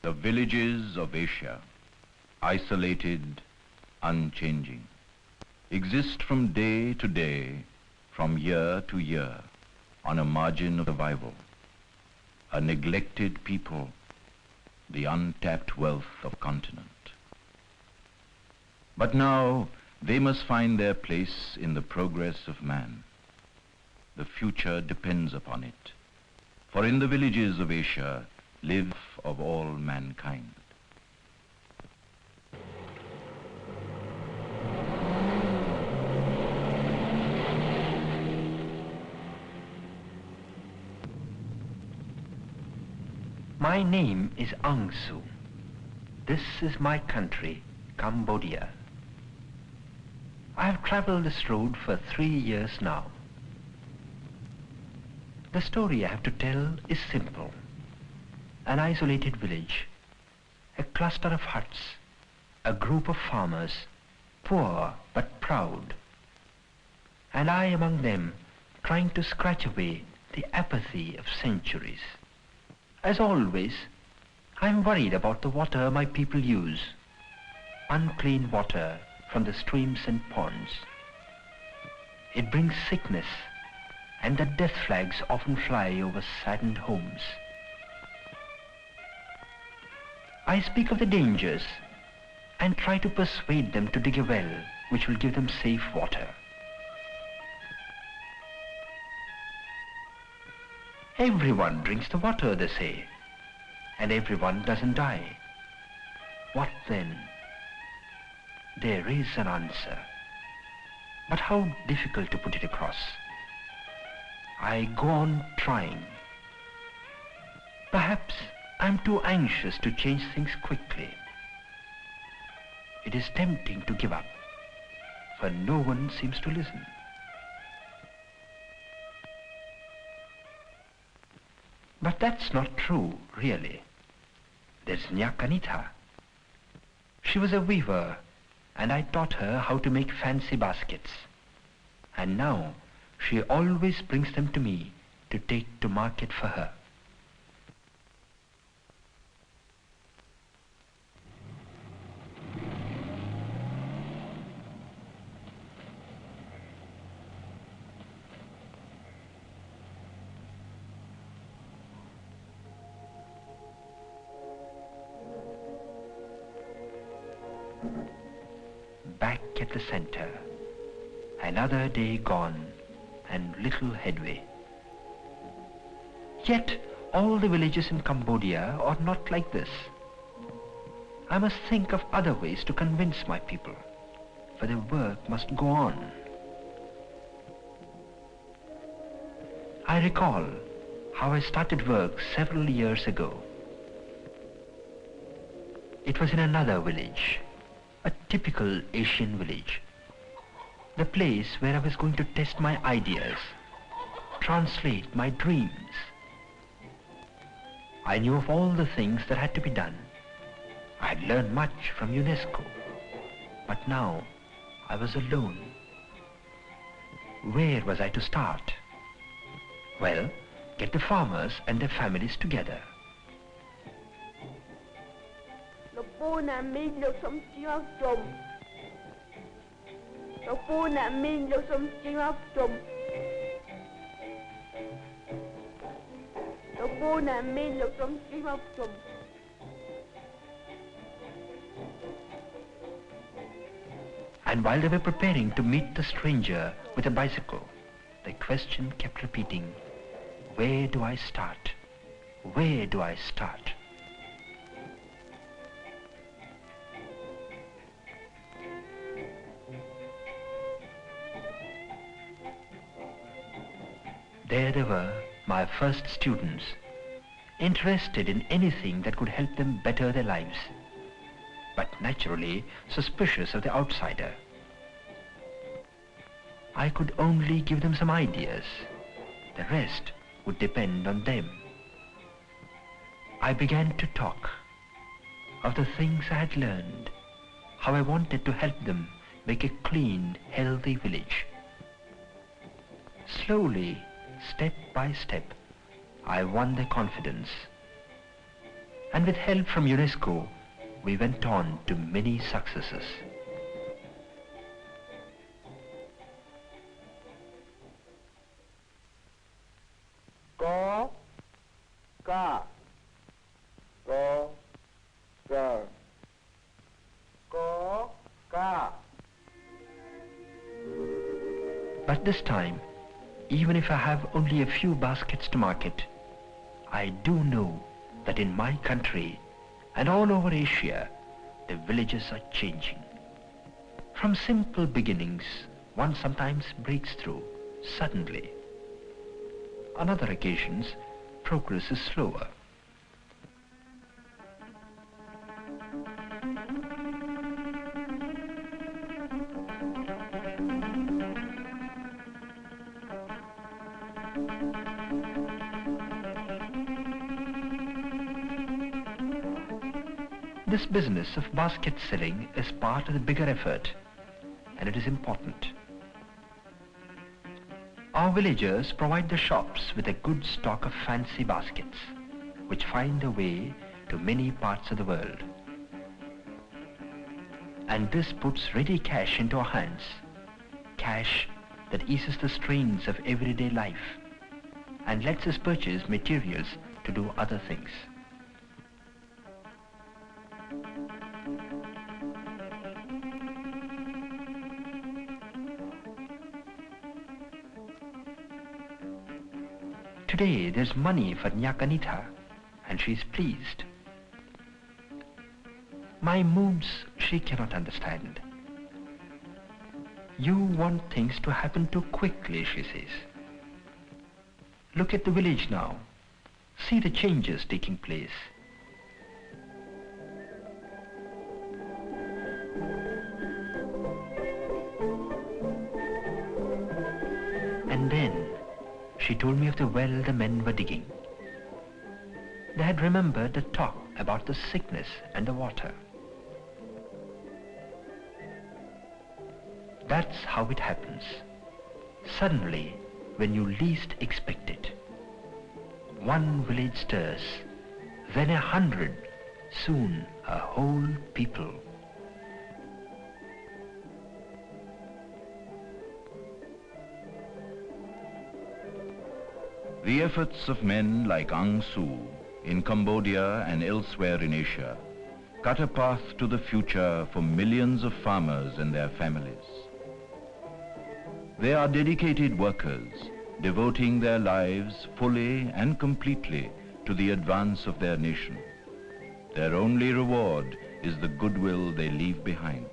The villages of Asia, isolated, unchanging, exist from day to day, from year to year, on a margin of survival. A neglected people, the untapped wealth of continent. But now they must find their place in the progress of man. The future depends upon it, for in the villages of Asia live of all mankind. My name is Aung Su. This is my country, Cambodia. I have traveled this road for 3 years now. The story I have to tell is simple. An isolated village, a cluster of huts, a group of farmers, poor but proud, and I among them trying to scratch away the apathy of centuries. As always, I am worried about the water my people use, unclean water from the streams and ponds. It brings sickness, and the death flags often fly over saddened homes. I speak of the dangers and try to persuade them to dig a well which will give them safe water. Everyone drinks the water, they say, and everyone doesn't die. What then? There is an answer, but how difficult to put it across. I go on trying. Perhaps I'm too anxious to change things quickly. It is tempting to give up, for no one seems to listen. But that's not true, really. There's Nyakanita. She was a weaver, and I taught her how to make fancy baskets. And now she always brings them to me to take to market for her. Back at the center, another day gone and little headway. Yet all the villages in Cambodia are not like this. I must think of other ways to convince my people, for the work must go on. I recall how I started work several years ago. It was in another village, a typical Asian village. The place where I was going to test my ideas, translate my dreams. I knew of all the things that had to be done. I had learned much from UNESCO, but now I was alone. Where was I to start? Well, get the farmers and their families together. And while they were preparing to meet the stranger with a bicycle, the question kept repeating, where do I start? Where do I start? There they were, my first students, interested in anything that could help them better their lives, but naturally suspicious of the outsider. I could only give them some ideas. The rest would depend on them. I began to talk of the things I had learned, how I wanted to help them make a clean, healthy village. Slowly, step by step, I won their confidence. And with help from UNESCO, we went on to many successes. Ko, ka, ko, sir. Ko, ka. But this time, even if I have only a few baskets to market, I do know that in my country and all over Asia, the villages are changing. From simple beginnings, one sometimes breaks through suddenly. On other occasions, progress is slower. This business of basket selling is part of the bigger effort, and it is important. Our villagers provide the shops with a good stock of fancy baskets, which find their way to many parts of the world. And this puts ready cash into our hands, cash that eases the strains of everyday life and lets us purchase materials to do other things. Today there's money for Nyakanita, and she's pleased. My moods she cannot understand. You want things to happen too quickly, she says. Look at the village now. See the changes taking place. And then she told me of the well the men were digging. They had remembered the talk about the sickness and the water. That's how it happens. Suddenly, when you least expect it. One village stirs, then 100, soon a whole people. The efforts of men like Aung Suu in Cambodia and elsewhere in Asia cut a path to the future for millions of farmers and their families. They are dedicated workers, devoting their lives fully and completely to the advance of their nation. Their only reward is the goodwill they leave behind.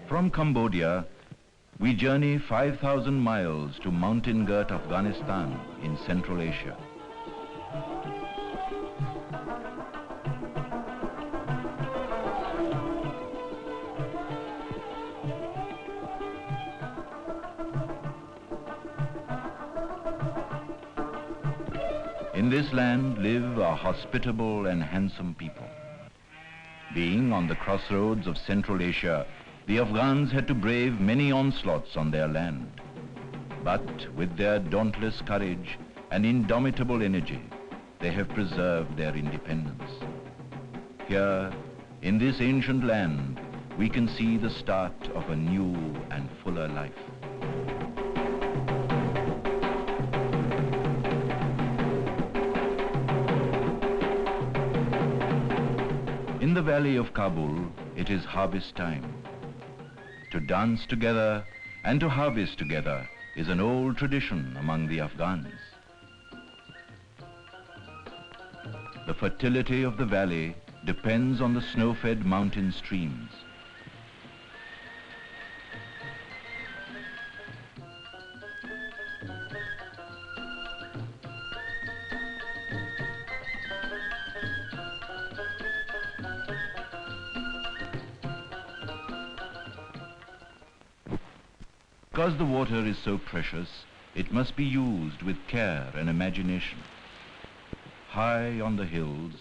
From Cambodia, we journey 5,000 miles to mountain-girt Afghanistan in Central Asia. In this land live a hospitable and handsome people. Being on the crossroads of Central Asia, the Afghans had to brave many onslaughts on their land. But with their dauntless courage and indomitable energy, they have preserved their independence. Here, in this ancient land, we can see the start of a new and fuller life. In the valley of Kabul, it is harvest time. To dance together and to harvest together is an old tradition among the Afghans. The fertility of the valley depends on the snow-fed mountain streams. Because the water is so precious, it must be used with care and imagination. high on the hills,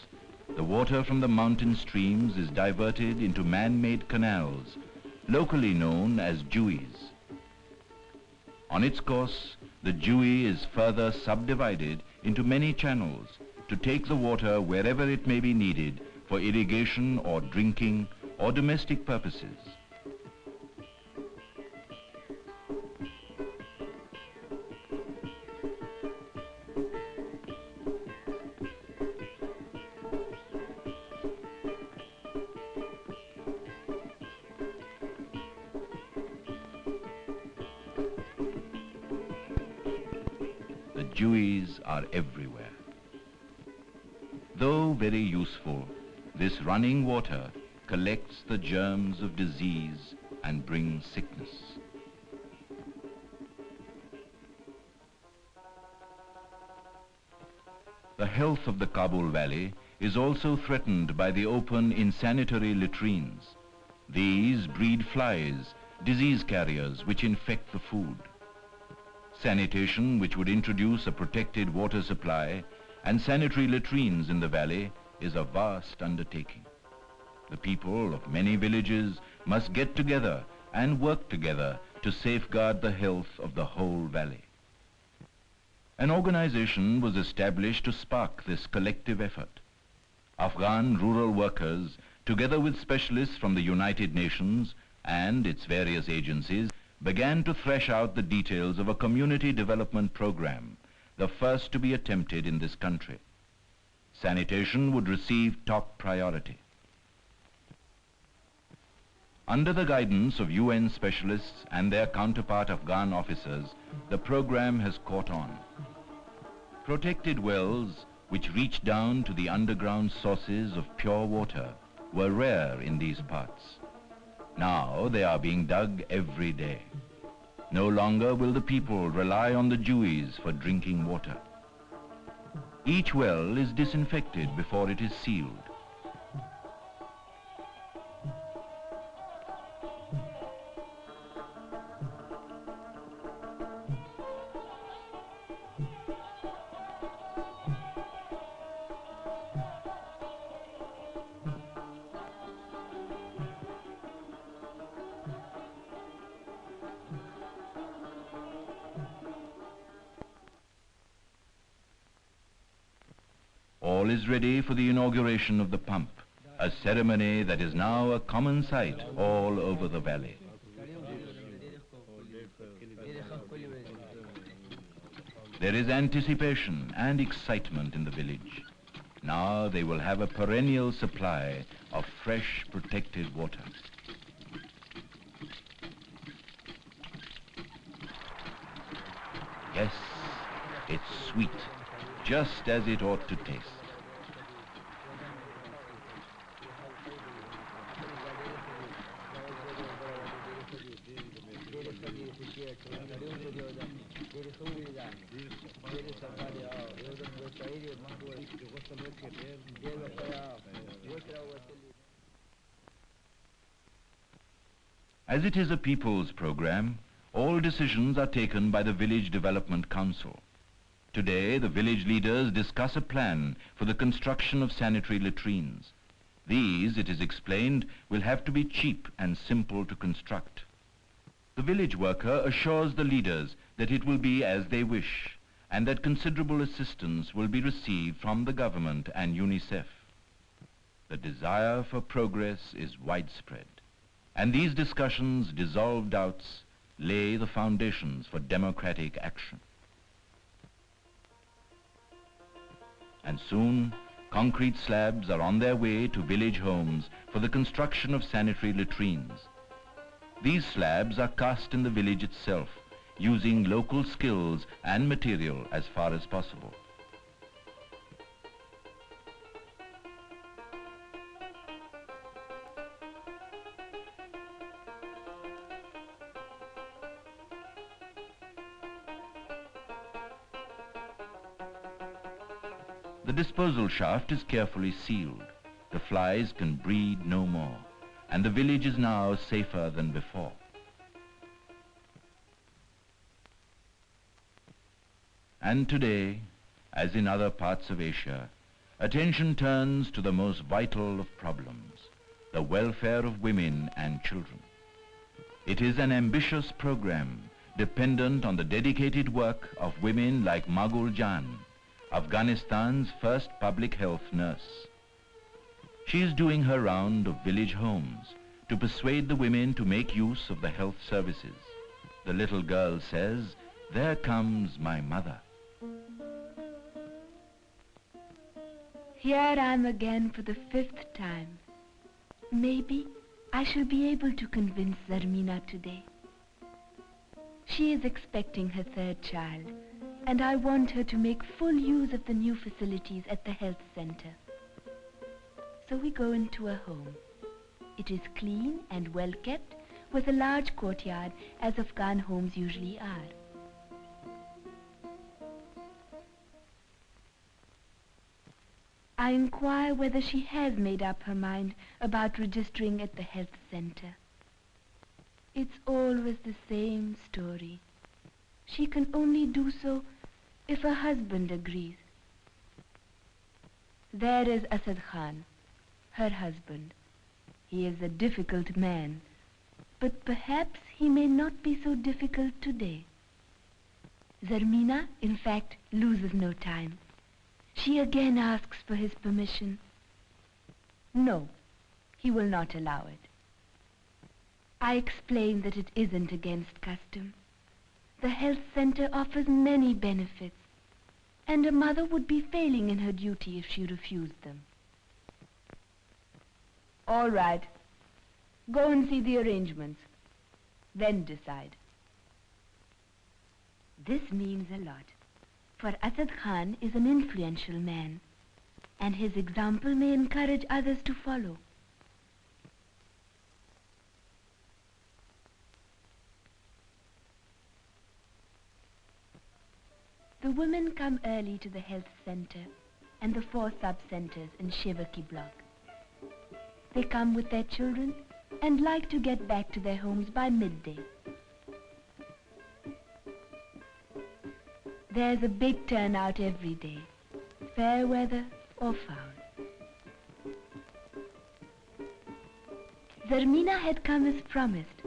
the water from the mountain streams is diverted into man-made canals, locally known as jewies. On its course, the jewie is further subdivided into many channels to take the water wherever it may be needed for irrigation or drinking or domestic purposes. The jewies are everywhere. Though very useful, this running water collects the germs of disease and brings sickness. The health of the Kabul Valley is also threatened by the open insanitary latrines. These breed flies, disease carriers which infect the food. Sanitation, which would introduce a protected water supply, and sanitary latrines in the valley is a vast undertaking. The people of many villages must get together and work together to safeguard the health of the whole valley. An organization was established to spark this collective effort. Afghan rural workers, together with specialists from the United Nations and its various agencies, began to thresh out the details of a community development program, the first to be attempted in this country. Sanitation would receive top priority. Under the guidance of UN specialists and their counterpart Afghan officers, the program has caught on. Protected wells, which reach down to the underground sources of pure water, were rare in these parts. Now they are being dug every day. No longer will the people rely on the jewies for drinking water. Each well is disinfected before it is sealed. All is ready for the inauguration of the pump, a ceremony that is now a common sight all over the valley. There is anticipation and excitement in the village. Now they will have a perennial supply of fresh, protected water. Yes, it's sweet, just as it ought to taste. As it is a people's program, all decisions are taken by the Village Development Council. Today, the village leaders discuss a plan for the construction of sanitary latrines. These, it is explained, will have to be cheap and simple to construct. The village worker assures the leaders that it will be as they wish, and that considerable assistance will be received from the government and UNICEF. The desire for progress is widespread, and these discussions dissolve doubts, lay the foundations for democratic action. And soon, concrete slabs are on their way to village homes for the construction of sanitary latrines. These slabs are cast in the village itself, using local skills and material as far as possible. The disposal shaft is carefully sealed. The flies can breed no more, and the village is now safer than before. And today, as in other parts of Asia, attention turns to the most vital of problems, the welfare of women and children. It is an ambitious program dependent on the dedicated work of women like Magul Jan, Afghanistan's first public health nurse. She is doing her round of village homes to persuade the women to make use of the health services. The little girl says, "There comes my mother." Here I am again for the 5th time. Maybe I shall be able to convince Zarmina today. She is expecting her 3rd child, and I want her to make full use of the new facilities at the health center. So we go into her home. It is clean and well kept, with a large courtyard, as Afghan homes usually are. I inquire whether she has made up her mind about registering at the health center. It's always the same story. She can only do so if her husband agrees. There is Asad Khan, her husband. He is a difficult man, but perhaps he may not be so difficult today. Zarmina, in fact, loses no time. She again asks for his permission. No, he will not allow it. I explain that it isn't against custom. The health center offers many benefits, and a mother would be failing in her duty if she refused them. All right. Go and see the arrangements. Then decide. This means a lot, for Asad Khan is an influential man, and his example may encourage others to follow. The women come early to the health center and the 4 sub-centers in Shivaki block. They come with their children and like to get back to their homes by midday. There's a big turnout every day, fair weather or foul. Zarmina had come as promised,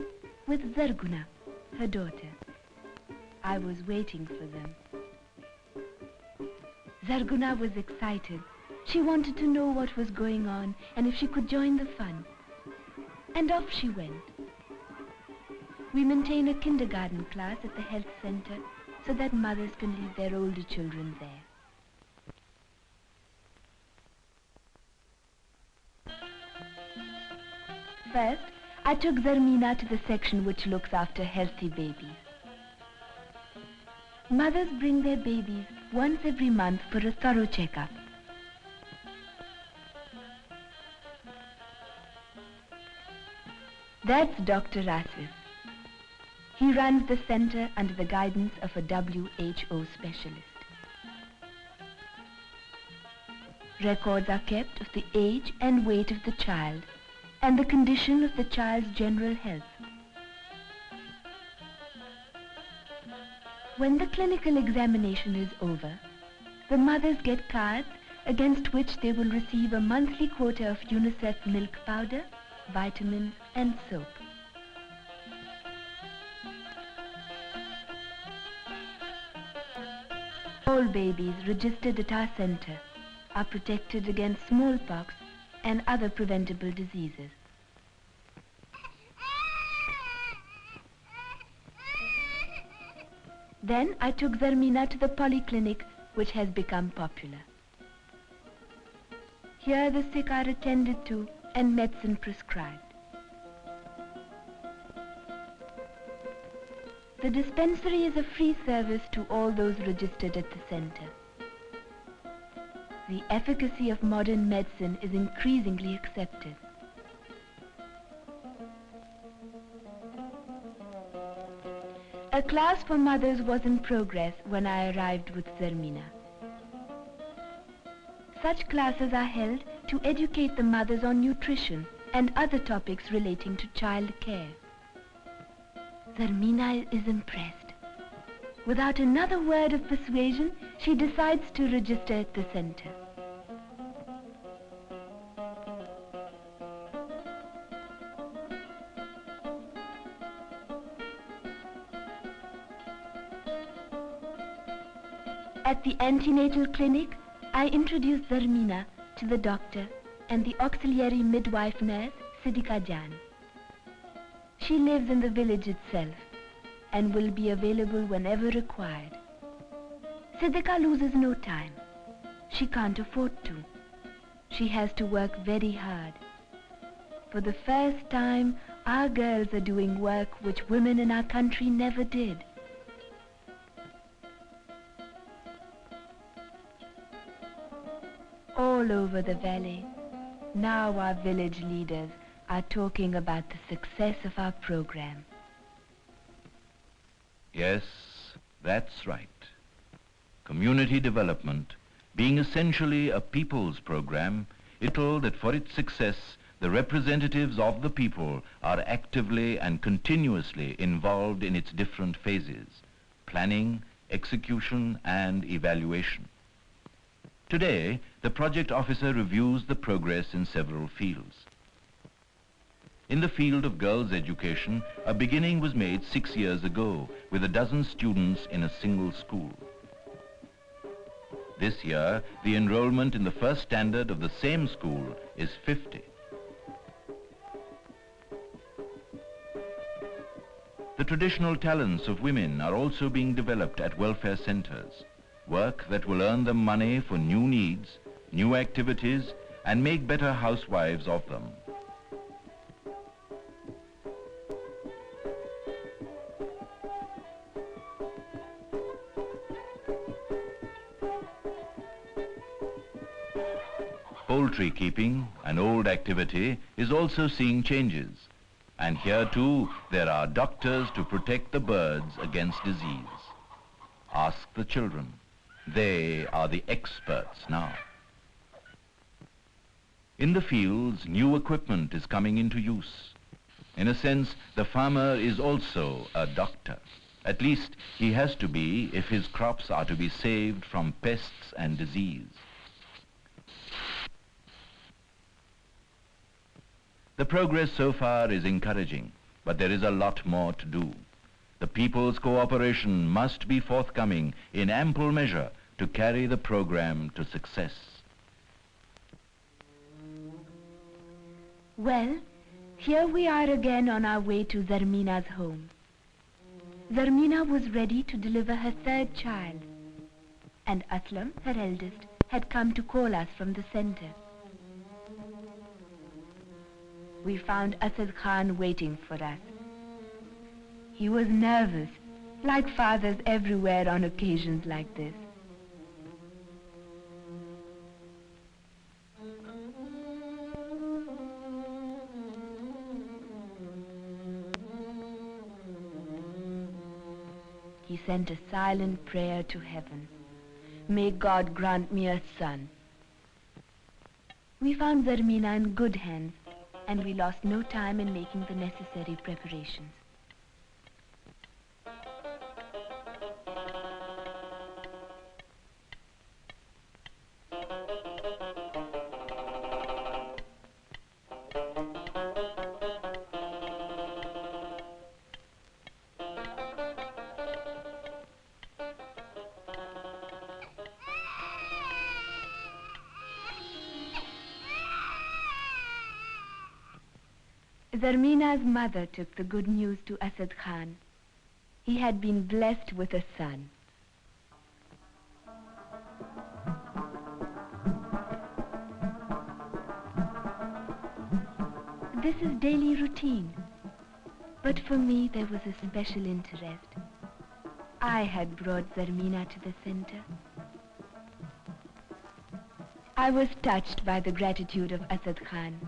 with Zarguna, her daughter. I was waiting for them. Zarguna was excited. She wanted to know what was going on and if she could join the fun. And off she went. We maintain a kindergarten class at the health center so that mothers can leave their older children there. First, I took Zarmina to the section which looks after healthy babies. Mothers bring their babies once every month for a thorough checkup. That's Dr. Asif. He runs the center under the guidance of a WHO specialist. Records are kept of the age and weight of the child and the condition of the child's general health. When the clinical examination is over, the mothers get cards against which they will receive a monthly quota of UNICEF milk powder, vitamins and soap. All babies registered at our center are protected against smallpox and other preventable diseases. Then I took Zarmina to the polyclinic, which has become popular. Here the sick are attended to and medicine prescribed. The dispensary is a free service to all those registered at the center. The efficacy of modern medicine is increasingly accepted. A class for mothers was in progress when I arrived with Zarmina. Such classes are held to educate the mothers on nutrition and other topics relating to child care. Zarmina is impressed. Without another word of persuasion, she decides to register at the center. At the antenatal clinic, I introduced Zarmina to the doctor and the auxiliary midwife nurse, Sidika Jan. She lives in the village itself and will be available whenever required. Sidika loses no time. She can't afford to. She has to work very hard. For the first time, our girls are doing work which women in our country never did. All over the valley, now our village leaders are talking about the success of our program. Yes, that's right. Community development, being essentially a people's program, it told that for its success, the representatives of the people are actively and continuously involved in its different phases: planning, execution, and evaluation. Today, the project officer reviews the progress in several fields. In the field of girls' education, a beginning was made 6 years ago with a dozen students in a single school. This year, the enrollment in the first standard of the same school is 50. The traditional talents of women are also being developed at welfare centers, work that will earn them money for new needs, new activities, and make better housewives of them. Poultry keeping, an old activity, is also seeing changes. And here too, there are doctors to protect the birds against disease. Ask the children. They are the experts now. In the fields, new equipment is coming into use. In a sense, the farmer is also a doctor. At least he has to be if his crops are to be saved from pests and disease. The progress so far is encouraging, but there is a lot more to do. The people's cooperation must be forthcoming in ample measure to carry the program to success. Well, here we are again on our way to Zarmina's home. Zarmina was ready to deliver her third child, and Aslam, her eldest, had come to call us from the center. We found Asad Khan waiting for us. He was nervous, like fathers everywhere on occasions like this. He sent a silent prayer to heaven. May God grant me a son. We found Zarmina in good hands, and we lost no time in making the necessary preparations. Zarmina's mother took the good news to Asad Khan. He had been blessed with a son. This is daily routine, but for me there was a special interest. I had brought Zarmina to the center. I was touched by the gratitude of Asad Khan,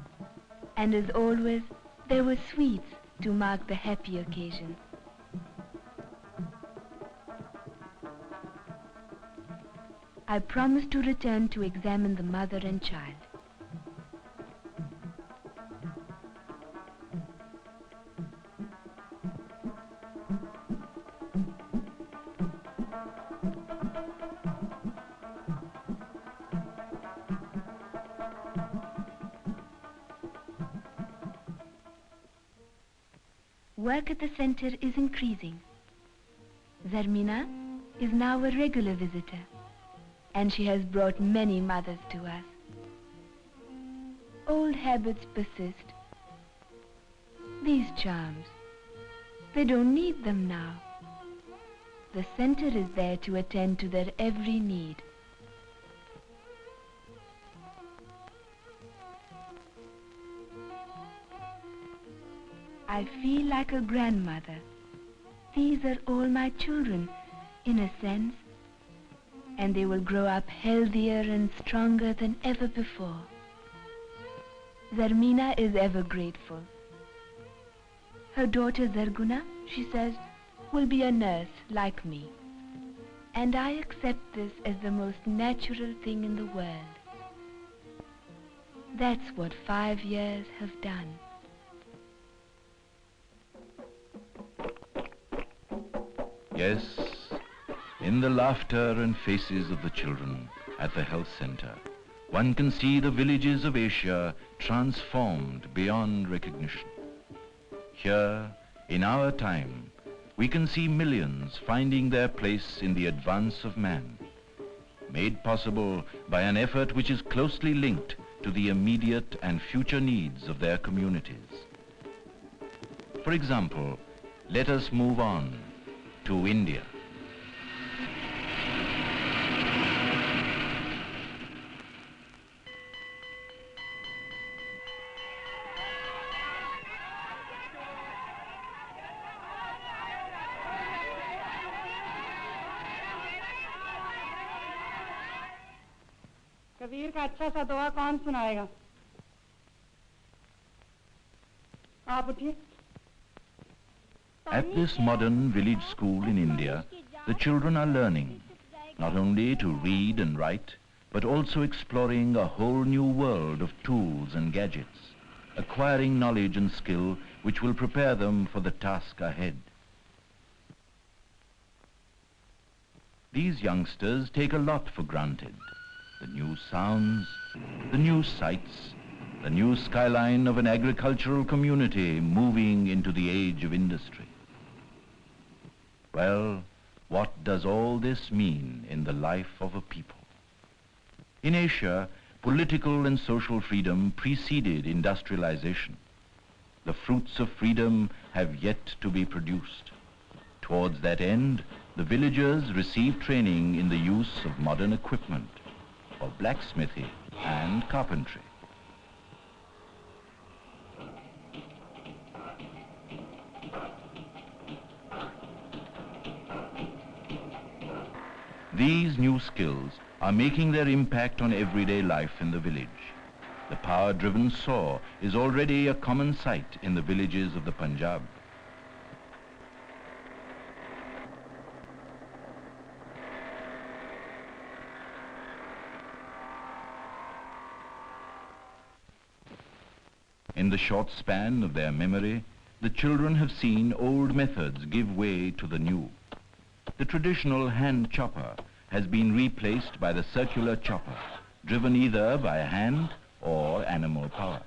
and as always, there were sweets to mark the happy occasion. I promised to return to examine the mother and child. Work at the center is increasing. Zarmina is now a regular visitor. and she has brought many mothers to us. Old habits persist. These charms, they don't need them now. The center is there to attend to their every need. I feel like a grandmother. These are all my children, in a sense, and they will grow up healthier and stronger than ever before. Zarmina is ever grateful. Her daughter Zarguna, she says, will be a nurse like me. And I accept this as the most natural thing in the world. That's what 5 years have done. Yes, in the laughter and faces of the children at the health center, one can see the villages of Asia transformed beyond recognition. Here, in our time, we can see millions finding their place in the advance of man, made possible by an effort which is closely linked to the immediate and future needs of their communities. For example, let us move on to India. Kabir का अच्छा सा दुआ कौन सुनाएगा? आप उठिए। At this modern village school in India, the children are learning not only to read and write, but also exploring a whole new world of tools and gadgets, acquiring knowledge and skill which will prepare them for the task ahead. These youngsters take a lot for granted. The new sounds, the new sights, the new skyline of an agricultural community moving into the age of industry. Well, what does all this mean in the life of a people? In Asia, political and social freedom preceded industrialization. The fruits of freedom have yet to be produced. Towards that end, the villagers receive training in the use of modern equipment for blacksmithing and carpentry. These new skills are making their impact on everyday life in the village. The power-driven saw is already a common sight in the villages of the Punjab. In the short span of their memory, the children have seen old methods give way to the new. The traditional hand chopper has been replaced by the circular chopper, driven either by hand or animal power.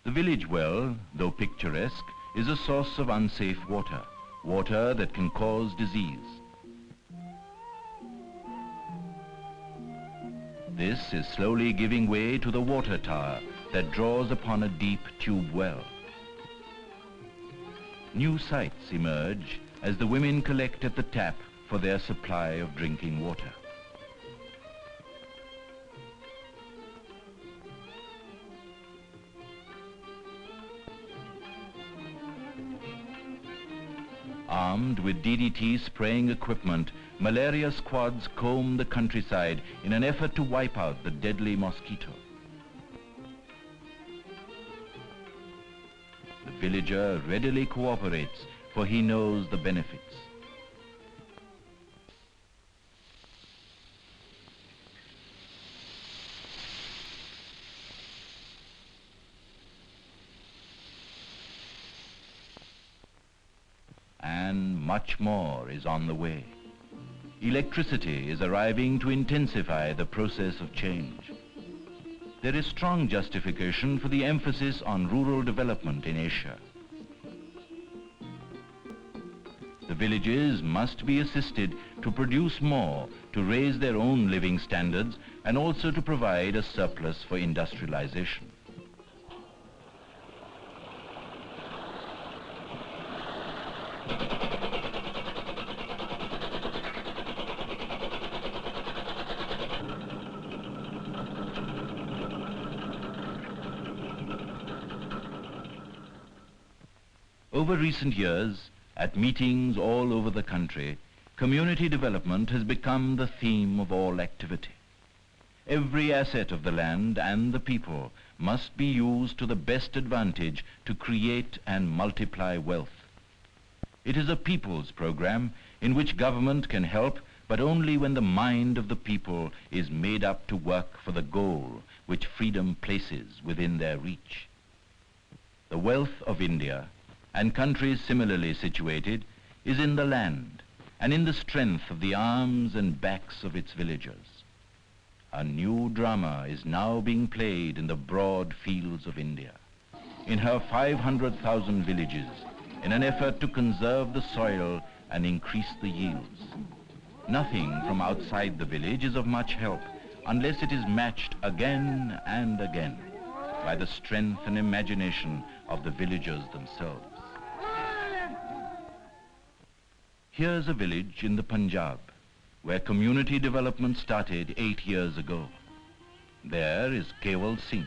The village well, though picturesque, is a source of unsafe water, water that can cause disease. This is slowly giving way to the water tower that draws upon a deep tube well. New sights emerge as the women collect at the tap for their supply of drinking water. Armed with DDT spraying equipment, malaria squads comb the countryside in an effort to wipe out the deadly mosquito. The villager readily cooperates, for he knows the benefits. much more is on the way. Electricity is arriving to intensify the process of change. There is strong justification for the emphasis on rural development in Asia. The villages must be assisted to produce more, to raise their own living standards, and also to provide a surplus for industrialization. Over recent years, at meetings all over the country, community development has become the theme of all activity. Every asset of the land and the people must be used to the best advantage to create and multiply wealth. It is a people's program in which government can help, but only when the mind of the people is made up to work for the goal which freedom places within their reach. The wealth of India and countries similarly situated is in the land and in the strength of the arms and backs of its villagers. A new drama is now being played in the broad fields of India. In her 500,000 villages, in an effort to conserve the soil and increase the yields. Nothing from outside the village is of much help unless it is matched again and again by the strength and imagination of the villagers themselves. Here's a village in the Punjab where community development started 8 years ago. There is Keval Singh.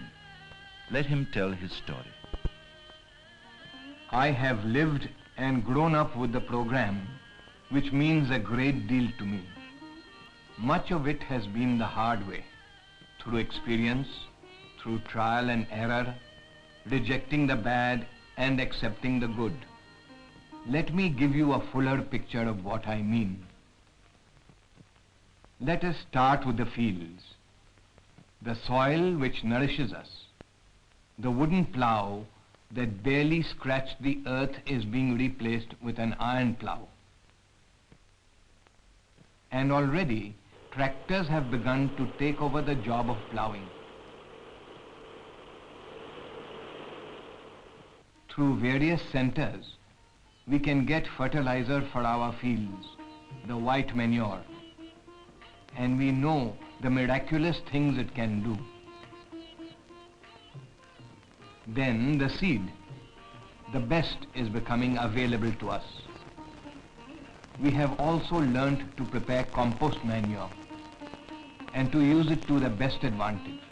Let him tell his story. I have lived and grown up with the program, which means a great deal to me. Much of it has been the hard way, through experience, through trial and error, rejecting the bad and accepting the good. Let me give you a fuller picture of what I mean. Let us start with the fields. The soil which nourishes us. The wooden plow that barely scratched the earth is being replaced with an iron plow. And already tractors have begun to take over the job of plowing. Through various centers, we can get fertilizer for our fields, the white manure, and we know the miraculous things it can do. Then the seed, the best, is becoming available to us. We have also learnt to prepare compost manure and to use it to the best advantage.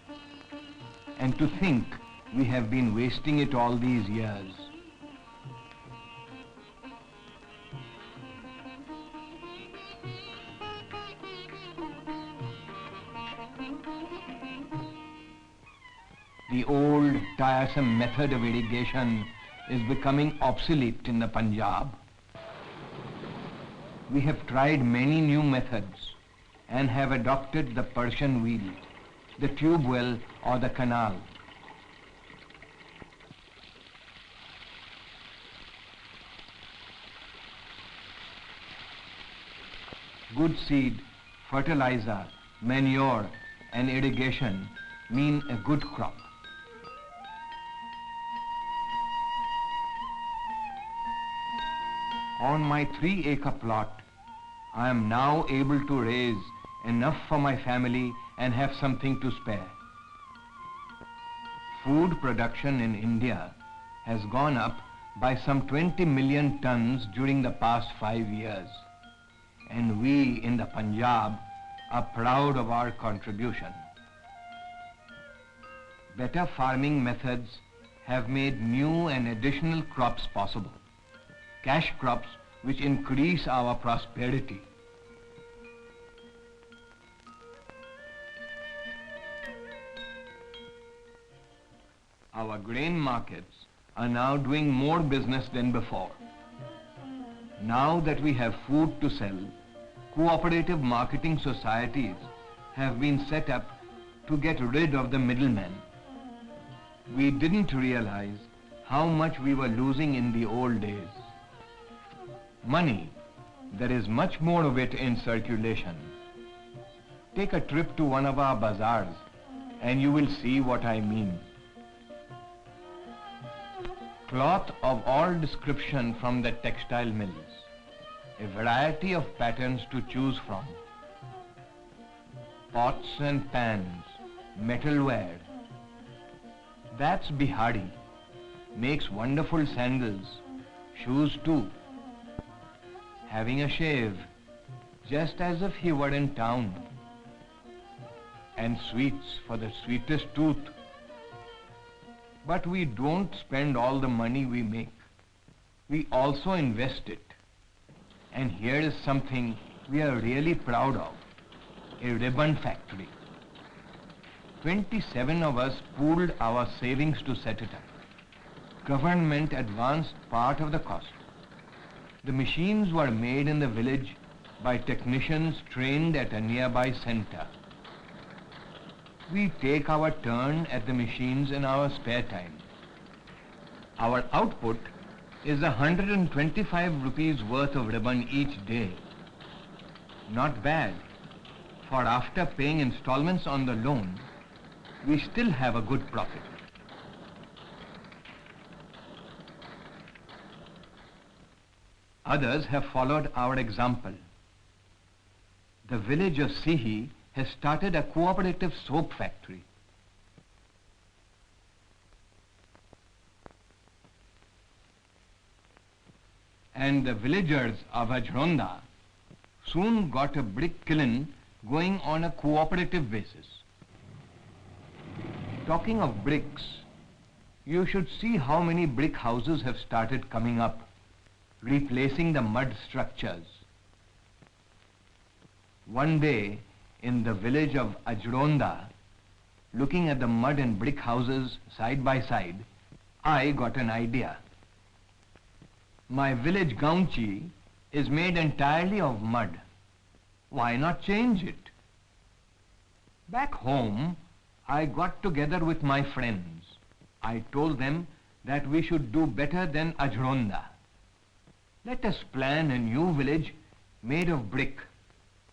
And to think we have been wasting it all these years. The old, tiresome method of irrigation is becoming obsolete in the Punjab. We have tried many new methods and have adopted the Persian wheel, the tube well or the canal. Good seed, fertilizer, manure and irrigation mean a good crop. On my 3-acre plot, I am now able to raise enough for my family and have something to spare. Food production in India has gone up by some 20 million tons during the past 5 years. And we in the Punjab are proud of our contribution. Better farming methods have made new and additional crops possible. Cash crops which increase our prosperity. Our grain markets are now doing more business than before. Now that we have food to sell, cooperative marketing societies have been set up to get rid of the middlemen. We didn't realize how much we were losing in the old days. Money there is much more of it in circulation. Take a trip to one of our bazaars and you will see what I mean. Cloth of all description from the textile mills, a variety of patterns to choose from. Pots and pans, metalware. That's Bihari, makes wonderful sandals, shoes too. Having a shave, just as if he were in town. And sweets for the sweetest tooth. But we don't spend all the money we make. We also invest it. And here is something we are really proud of, a ribbon factory. 27 of us pooled our savings to set it up. Government advanced part of the cost. The machines were made in the village by technicians trained at a nearby center. We take our turn at the machines in our spare time. Our output is 125 rupees worth of ribbon each day. Not bad, for after paying installments on the loan, we still have a good profit. Others have followed our example. The village of Sihi has started a cooperative soap factory. And the villagers of Ajronda soon got a brick kiln going on a cooperative basis. Talking of bricks, you should see how many brick houses have started coming up, replacing the mud structures. One day, in the village of Ajronda, looking at the mud and brick houses side by side, I got an idea. My village Gaunchi is made entirely of mud. Why not change it? Back home, I got together with my friends. I told them that we should do better than Ajronda. Let us plan a new village made of brick,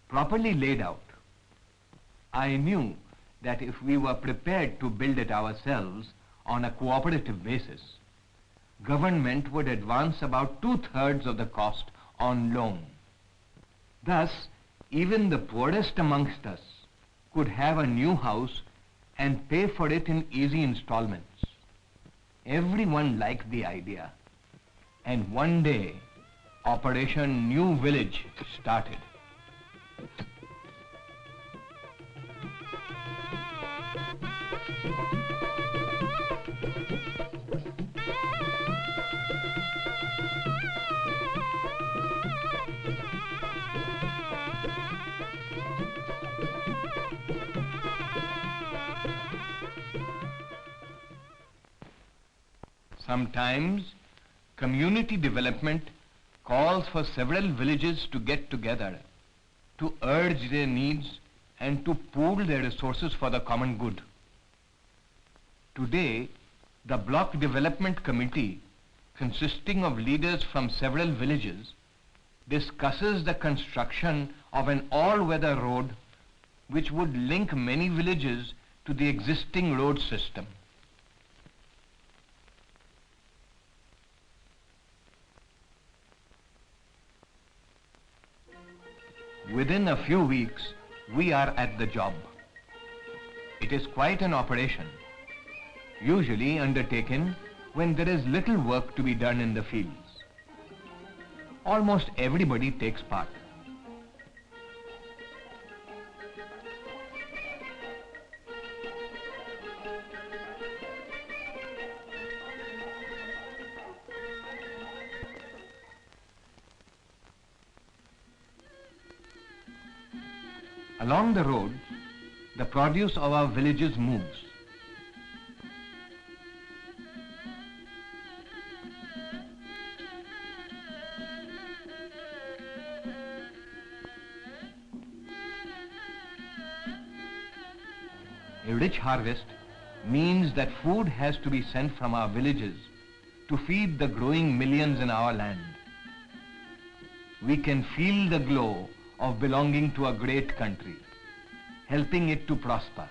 properly laid out. I knew that if we were prepared to build it ourselves on a cooperative basis, government would advance about 2/3 of the cost on loan. Thus, even the poorest amongst us could have a new house and pay for it in easy installments. Everyone liked the idea, and one day, Operation New Village started. Sometimes, community development calls for several villages to get together to urge their needs and to pool their resources for the common good. Today, the Block Development Committee, consisting of leaders from several villages, discusses the construction of an all-weather road which would link many villages to the existing road system. Within a few weeks, we are at the job. It is quite an operation, usually undertaken when there is little work to be done in the fields. Almost everybody takes part. Along the road, the produce of our villages moves. A rich harvest means that food has to be sent from our villages to feed the growing millions in our land. we can feel the glow of belonging to a great country, helping it to prosper.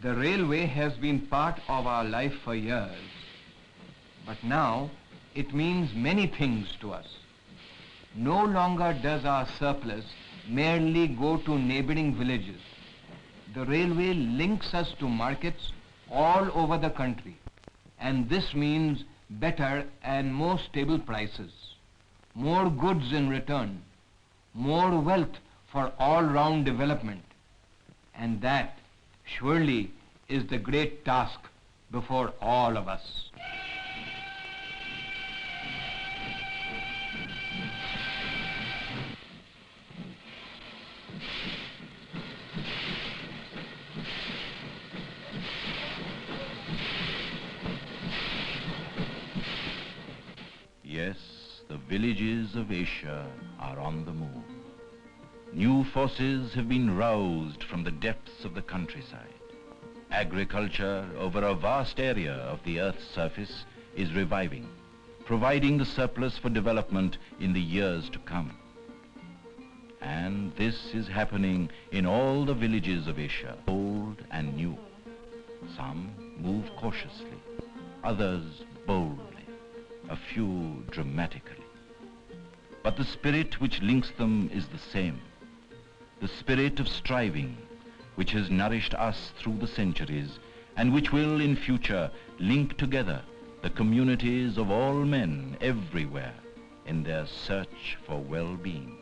The railway has been part of our life for years, but now it means many things to us. No longer does our surplus merely go to neighboring villages. The railway links us to markets all over the country, and this means better and more stable prices, more goods in return, more wealth for all-round development, and that surely is the great task before all of us. Yes, the villages of Asia are on the move. New forces have been roused from the depths of the countryside. Agriculture over a vast area of the Earth's surface is reviving, providing the surplus for development in the years to come. And this is happening in all the villages of Asia, old and new. Some move cautiously, others boldly, a few dramatically. But the spirit which links them is the same. The spirit of striving, which has nourished us through the centuries and which will in future link together the communities of all men everywhere in their search for well-being.